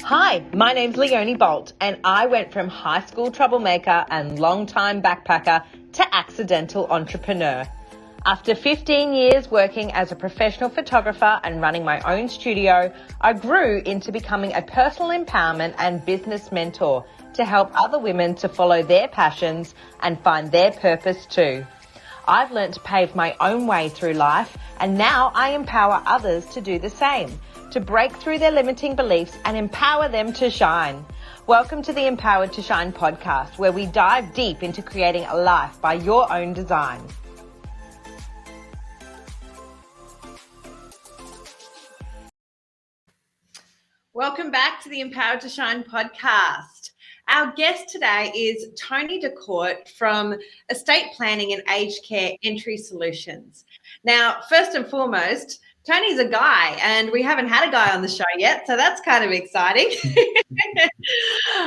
Hi, my name's Leonie Bolt, and I went from high school troublemaker and long-time backpacker to accidental entrepreneur. After 15 years working as a professional photographer and running my own studio, I grew into becoming a personal empowerment and business mentor to help other women to follow their passions and find their purpose too. I've learned to pave my own way through life, and now I empower others to do the same, to break through their limiting beliefs and empower them to shine. Welcome to the Empowered to Shine podcast, where we dive deep into creating a life by your own design. Welcome back to the Empowered to Shine podcast. Our guest today is Tony Kort from Estate Planning and Aged Care Entry Solutions. Now, first and foremost, Tony's a guy, and we haven't had a guy on the show yet, so that's kind of exciting.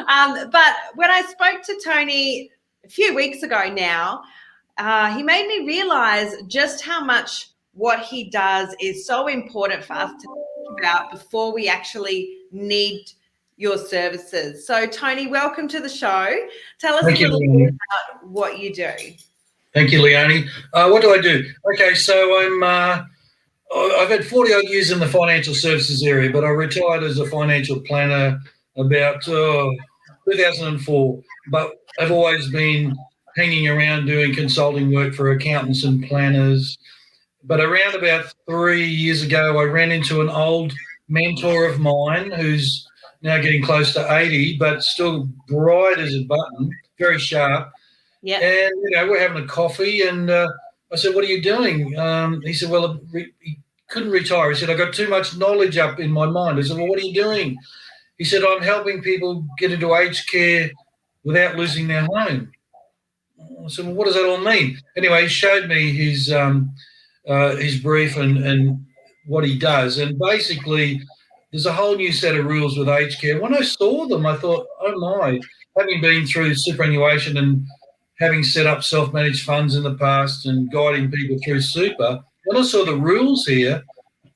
But when I spoke to Tony a few weeks ago now, he made me realize just how much what he does is so important for us to think about before we actually need your services. So, Tony, welcome to the show. Tell us a little bit about what you do. Thank you, Leonie. What do I do? Okay, so I've had 40 odd years in the financial services area, but I retired as a financial planner about 2004, but I've always been hanging around doing consulting work for accountants and planners. But around about 3 years ago, I ran into an old mentor of mine who's now getting close to 80, but still bright as a button, very sharp. Yeah. And, we're having a coffee, and I said, "What are you doing?" He said, "Well, he couldn't retire." He said, "I got too much knowledge up in my mind." I said, "Well, what are you doing?" He said, "I'm helping people get into aged care without losing their home." I said, "Well, what does that all mean?" Anyway, he showed me his brief and what he does. And basically, there's a whole new set of rules with aged care. When I saw them, I thought, oh my, having been through superannuation and having set up self-managed funds in the past and guiding people through super, when I saw the rules here,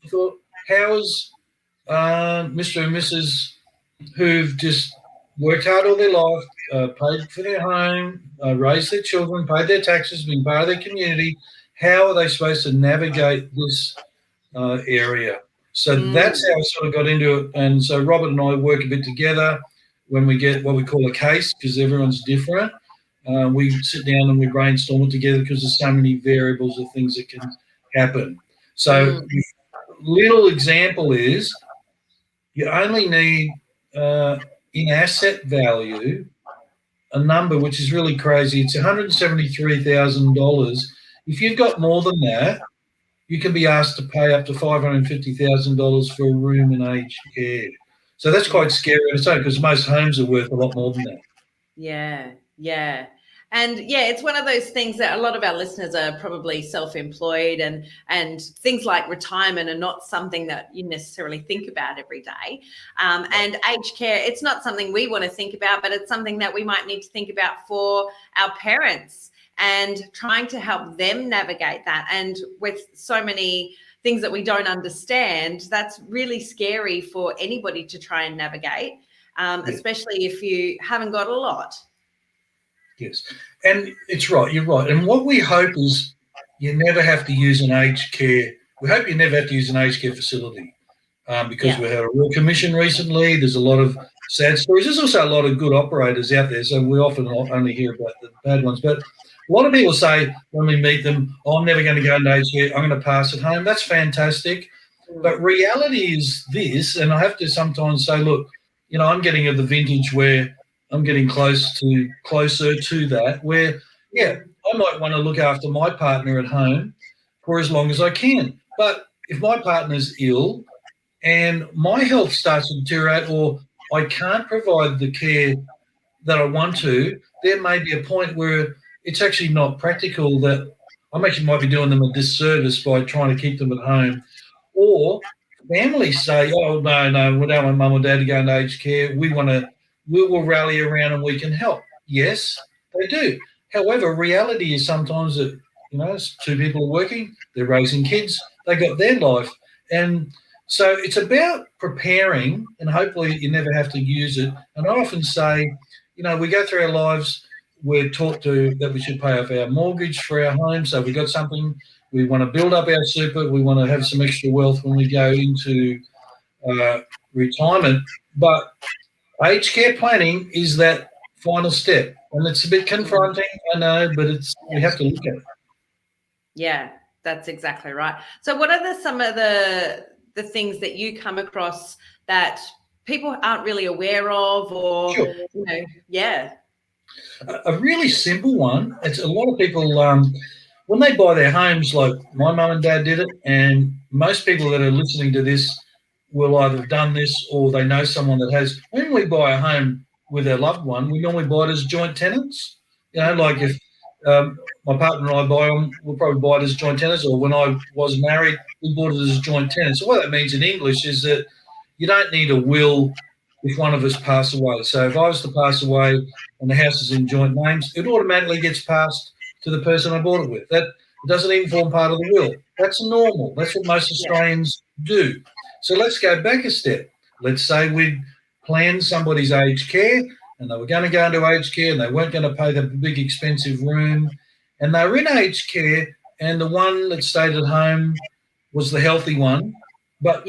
I thought, how is Mr. and Mrs. who've just worked hard all their life, paid for their home, raised their children, paid their taxes, been part of their community, how are they supposed to navigate this area? So that's how I sort of got into it. And so Robert and I work a bit together when we get what we call a case, because everyone's different. We sit down and we brainstorm it together because there's so many variables of things that can happen. So little example is you only need in asset value a number which is really crazy. It's $173,000. If you've got more than that, you can be asked to pay up to $550,000 for a room in aged care. So that's quite scary to say, because most homes are worth a lot more than that. Yeah. And it's one of those things that a lot of our listeners are probably self-employed, and things like retirement are not something that you necessarily think about every day. And aged care, it's not something we want to think about, but it's something that we might need to think about for our parents and trying to help them navigate that. And with so many things that we don't understand, that's really scary for anybody to try and navigate, especially if you haven't got a lot. Yes, and it's right, you're right. And what we hope is you never have to use an aged care. We hope you never have to use an aged care facility because we had a Royal Commission recently. There's a lot of sad stories. There's also a lot of good operators out there, so we often only hear about the bad ones. But a lot of people say when we meet them, "Oh, I'm never going to go into aged care. I'm going to pass at home." That's fantastic. But reality is this, and I have to sometimes say, look, I'm getting at the vintage where I'm getting closer to that, where, I might want to look after my partner at home for as long as I can. But if my partner's ill and my health starts to deteriorate, or I can't provide the care that I want to, there may be a point where it's actually not practical, that I actually might be doing them a disservice by trying to keep them at home. Or families say, "Oh, no, we don't want mum or dad to go into aged care. We will rally around and we can help." Yes, they do. However, reality is sometimes that, two people are working, they're raising kids, they got their life. And So it's about preparing, and hopefully you never have to use it. And I often say, we go through our lives, we're taught that we should pay off our mortgage for our home. So we've got something, we want to build up our super, we want to have some extra wealth when we go into retirement. But aged care planning is that final step. And it's a bit confronting, I know, but we have to look at it. Yeah, that's exactly right. So what are some of the things that you come across that people aren't really aware of, or, Sure. Yeah. A really simple one. It's a lot of people, when they buy their homes, like my mum and dad did it, and most people that are listening to this will either have done this or they know someone that has. When we buy a home with a loved one, we normally buy it as joint tenants. Like if my partner and I buy them, we'll probably buy it as joint tenants, or when I was married, we bought it as joint tenants. So what that means in English is that you don't need a will if one of us pass away. So if I was to pass away and the house is in joint names, it automatically gets passed to the person I bought it with. That doesn't even form part of the will. That's normal. That's what most Australians do. So let's go back a step. Let's say we'd planned somebody's aged care and they were going to go into aged care and they weren't going to pay the big expensive room, and they were in aged care and the one that stayed at home was the healthy one, but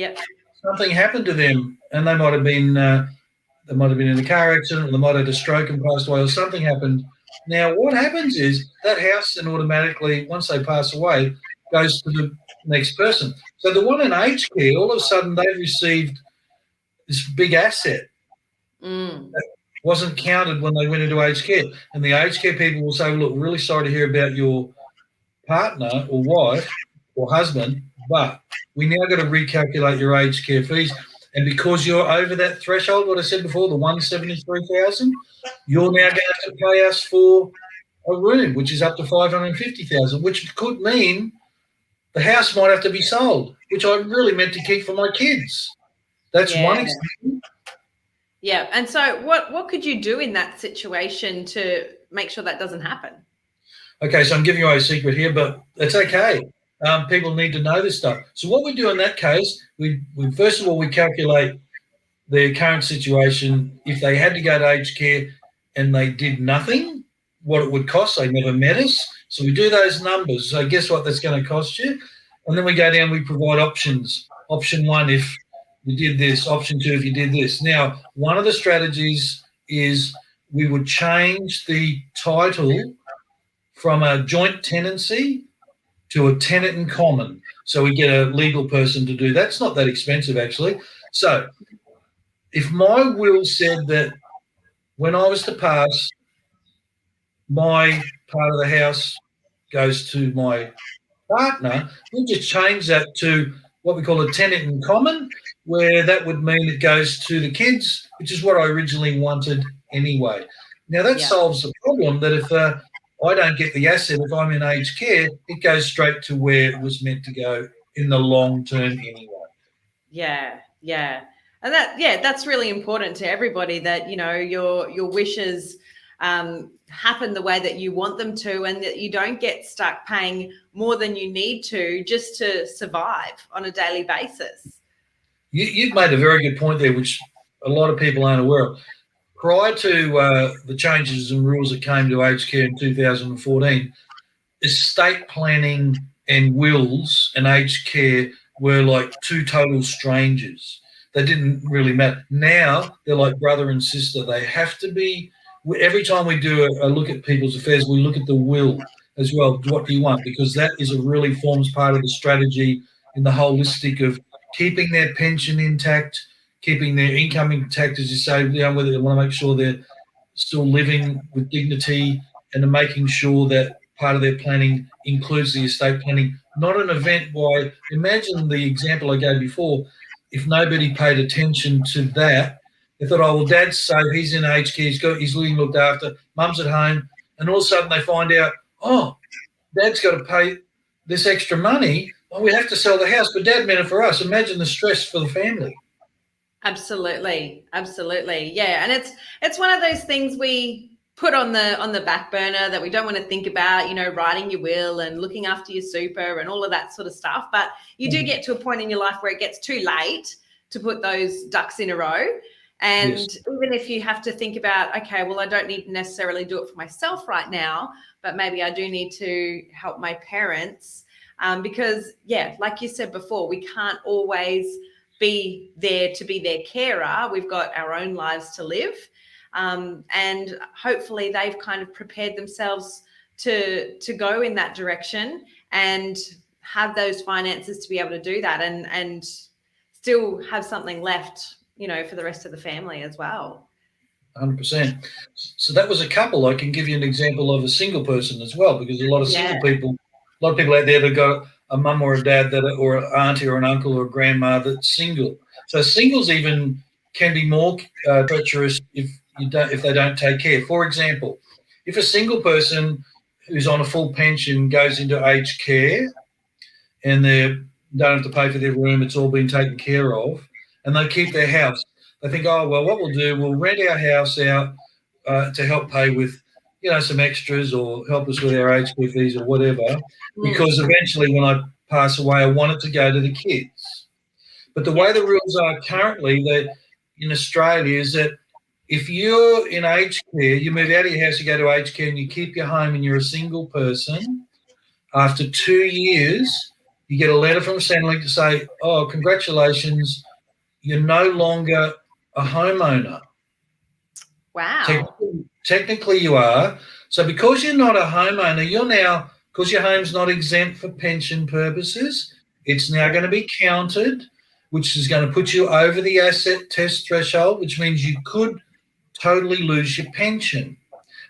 something happened to them and they might have been in a car accident, or they might have had a stroke and passed away, or something happened. Now, what happens is that house then automatically, once they pass away, goes to the next person. So the one in aged care, all of a sudden they've received this big asset that wasn't counted when they went into aged care. And the aged care people will say, look, we're really sorry to hear about your partner or wife or husband, but we now got to recalculate your aged care fees. And because you're over that threshold, what I said before, the 173,000, you're now going to have to pay us for a room, which is up to 550,000, which could mean the house might have to be sold, which I really meant to keep for my kids. That's one example. Yeah. And so what could you do in that situation to make sure that doesn't happen? Okay, so I'm giving away a secret here, but it's okay. People need to know this stuff. So what we do in that case, we first of all, we calculate their current situation. If they had to go to aged care and they did nothing, what it would cost. They never met us. So we do those numbers. So guess what that's going to cost you? And then we go down, we provide options. Option one, if you did this. Option two, if you did this. Now, one of the strategies is we would change the title from a joint tenancy to a tenant in common. So we get a legal person to do that. It's not that expensive, actually. So if my will said that when I was to pass, my part of the house goes to my partner, we'll just change that to what we call a tenant in common, where that would mean it goes to the kids, which is what I originally wanted anyway. Now, that solves the problem that if I don't get the asset, if I'm in aged care, it goes straight to where it was meant to go in the long term anyway. Yeah. And that's really important to everybody, that, your wishes happen the way that you want them to, and that you don't get stuck paying more than you need to just to survive on a daily basis. You've made a very good point there, which a lot of people aren't aware of. Prior to the changes and rules that came to aged care in 2014, estate planning and wills and aged care were like two total strangers. They didn't really matter. Now they're like brother and sister. They have to be. Every time we do a look at people's affairs, we look at the will as well. What do you want? Because that really forms part of the strategy in the holistic of keeping their pension intact, keeping their income intact, as you say, whether they want to make sure they're still living with dignity, and making sure that part of their planning includes the estate planning, not an event by, imagine the example I gave before, if nobody paid attention to that, they thought, oh, well, Dad's safe, he's in aged care, he's living looked after, Mum's at home, and all of a sudden they find out, oh, Dad's got to pay this extra money, well, we have to sell the house, but Dad meant it for us. Imagine the stress for the family. Absolutely. Yeah. And it's one of those things we put on the back burner, that we don't want to think about, writing your will and looking after your super and all of that sort of stuff. But you do get to a point in your life where it gets too late to put those ducks in a row. And Yes. even if you have to think about, okay, well, I don't need to necessarily do it for myself right now, but maybe I do need to help my parents, because, yeah, like you said before, we can't always be there to be their carer. We've got our own lives to live. And hopefully they've kind of prepared themselves to go in that direction and have those finances to be able to do that, and still have something left, for the rest of the family as well. 100%. So that was a couple. I can give you an example of a single person as well, because a lot of single people, a lot of people out there that got a mum or a dad or an auntie or an uncle or a grandma that's single. So singles even can be more treacherous if they don't take care. For example, if a single person who's on a full pension goes into aged care and they don't have to pay for their room, it's all been taken care of, and they keep their house. They think, oh, well, what we'll do, we'll rent our house out to help pay with, some extras or help us with our aged care fees or whatever, because eventually when I pass away, I want it to go to the kids. But the way the rules are currently that in Australia is that if you're in aged care, you move out of your house, you go to aged care and you keep your home and you're a single person, after 2 years, you get a letter from Centrelink to say, oh, congratulations, you're no longer a homeowner. Wow. Technically you are. So because you're not a homeowner, you're now, because your home's not exempt for pension purposes, it's now going to be counted, which is going to put you over the asset test threshold, which means you could totally lose your pension.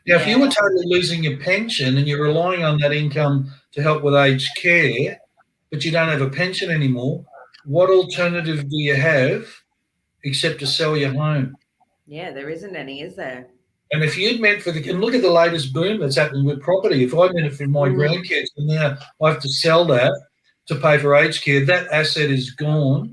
Now, if you were totally losing your pension and you're relying on that income to help with aged care, but you don't have a pension anymore, what alternative do you have except to sell your home? Yeah, there isn't any, is there? And if you'd meant and look at the latest boom that's happening with property. If I meant it for my grandkids and now I have to sell that to pay for aged care, that asset is gone.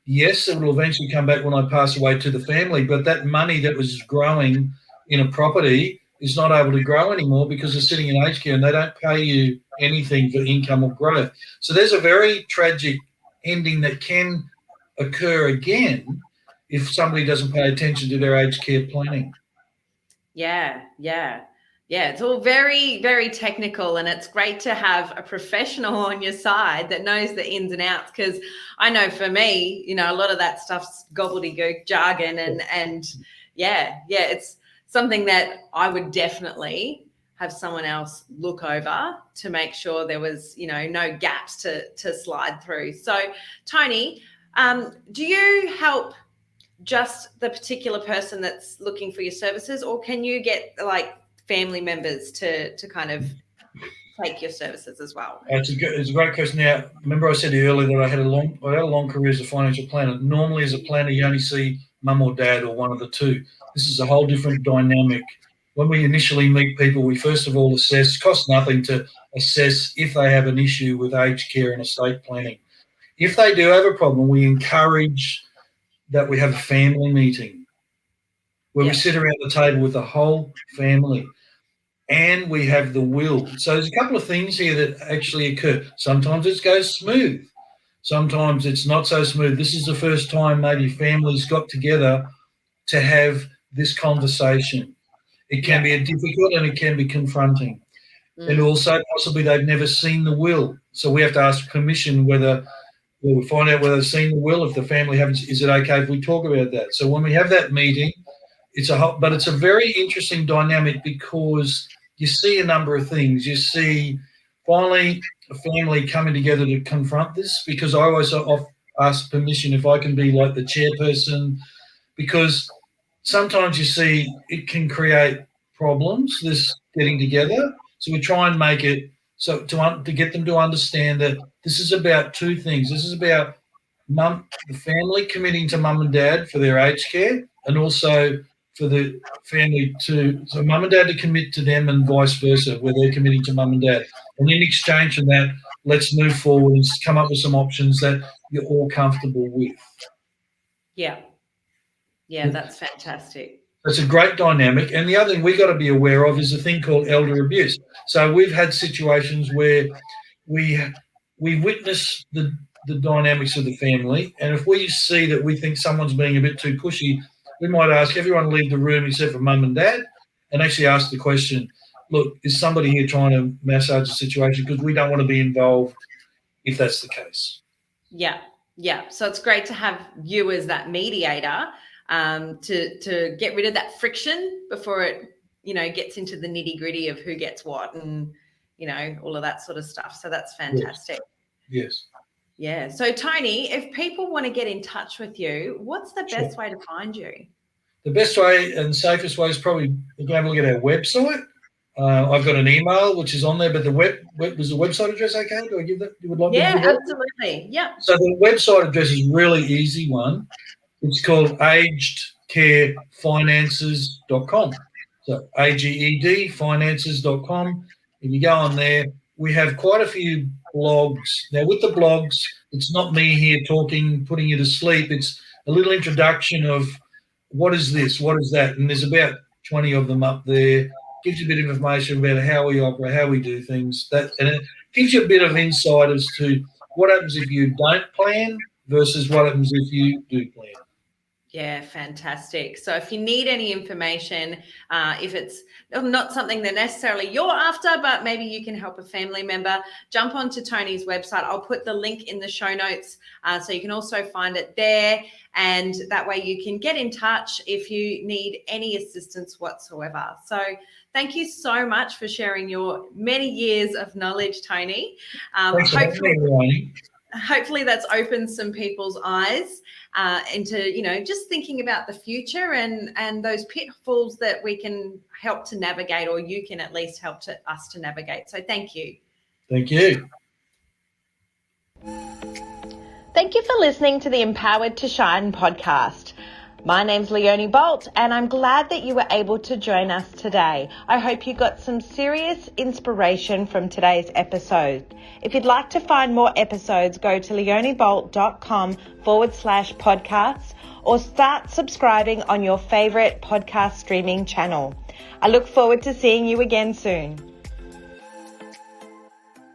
Yes, it will eventually come back when I pass away to the family, but that money that was growing in a property is not able to grow anymore because they're sitting in aged care and they don't pay you anything for income or growth. So there's a very tragic ending that can occur again if somebody doesn't pay attention to their aged care planning. Yeah. It's all very, very technical, and it's great to have a professional on your side that knows the ins and outs, because I know for me, a lot of that stuff's gobbledygook jargon, and it's something that I would definitely have someone else look over to make sure there was, no gaps to slide through. So, Tony, do you help just the particular person that's looking for your services, or can you get like family members to kind of take your services as well? It's a great question. Now, remember I said earlier that I had a long career as a financial planner. Normally, as a planner, you only see mum or dad or one of the two. This is a whole different dynamic. When we initially meet people, we first of all assess. It costs nothing to assess if they have an issue with aged care and estate planning. If they do have a problem, we encourage that we have a family meeting where we sit around the table with the whole family and we have the will. So there's a couple of things here that actually occur. Sometimes it goes smooth. Sometimes it's not so smooth. This is the first time maybe families got together to have this conversation. It can be difficult and it can be confronting. And also possibly they've never seen the will. So we have to ask permission whether we'll find out whether they've seen the will. If the family haven't, is it okay if we talk about that? So when we have that meeting, it's a very interesting dynamic because you see a number of things. You see finally a family coming together to confront this, because I always ask permission if I can be like the chairperson, because sometimes you see it can create problems, this getting together. So we try and make it so to get them to understand that this is about two things. This is about the family committing to mum and dad for their aged care, and also for the family so mum and dad to commit to them and vice versa, where they're committing to mum and dad. And in exchange for that, let's move forward and come up with some options that you're all comfortable with. Yeah, that's fantastic. It's a great dynamic. And the other thing we got to be aware of is a thing called elder abuse. So we've had situations where we witness the dynamics of the family, and if we see that we think someone's being a bit too pushy, we might ask everyone to leave the room except for mum and dad, and actually ask the question, look, is somebody here trying to massage the situation? Because we don't want to be involved if that's the case. Yeah. So it's great to have you as that mediator to get rid of that friction before it, gets into the nitty gritty of who gets what and, all of that sort of stuff. So that's fantastic. Yes. Yeah. So Tony, if people want to get in touch with you, what's the best way to find you? The best way and safest way is probably to have a look at our website. I've got an email which is on there, but was the website address okay? Do I give that? You would like? Yeah, absolutely. Yeah. So the website address is really easy one. It's called agedcarefinances.com. So AGED finances.com. If you go on there, we have quite a few blogs. Now with the blogs, it's not me here talking, putting you to sleep. It's a little introduction of what is this, what is that, and there's about 20 of them up there. Gives you a bit of information about how we operate, how we do things. And it gives you a bit of insight as to what happens if you don't plan versus what happens if you do plan. Yeah, fantastic. So if you need any information, if it's not something that necessarily you're after, but maybe you can help a family member, jump onto Tony's website. I'll put the link in the show notes so you can also find it there. And that way you can get in touch if you need any assistance whatsoever. So thank you so much for sharing your many years of knowledge, Tony. Hopefully that's opened some people's eyes into, just thinking about the future and those pitfalls that we can help to navigate, or you can at least help us to navigate. So thank you. Thank you. Thank you for listening to the Empowered to Shine podcast. My name's Leonie Bolt, and I'm glad that you were able to join us today. I hope you got some serious inspiration from today's episode. If you'd like to find more episodes, go to leoniebolt.com/podcasts or start subscribing on your favorite podcast streaming channel. I look forward to seeing you again soon.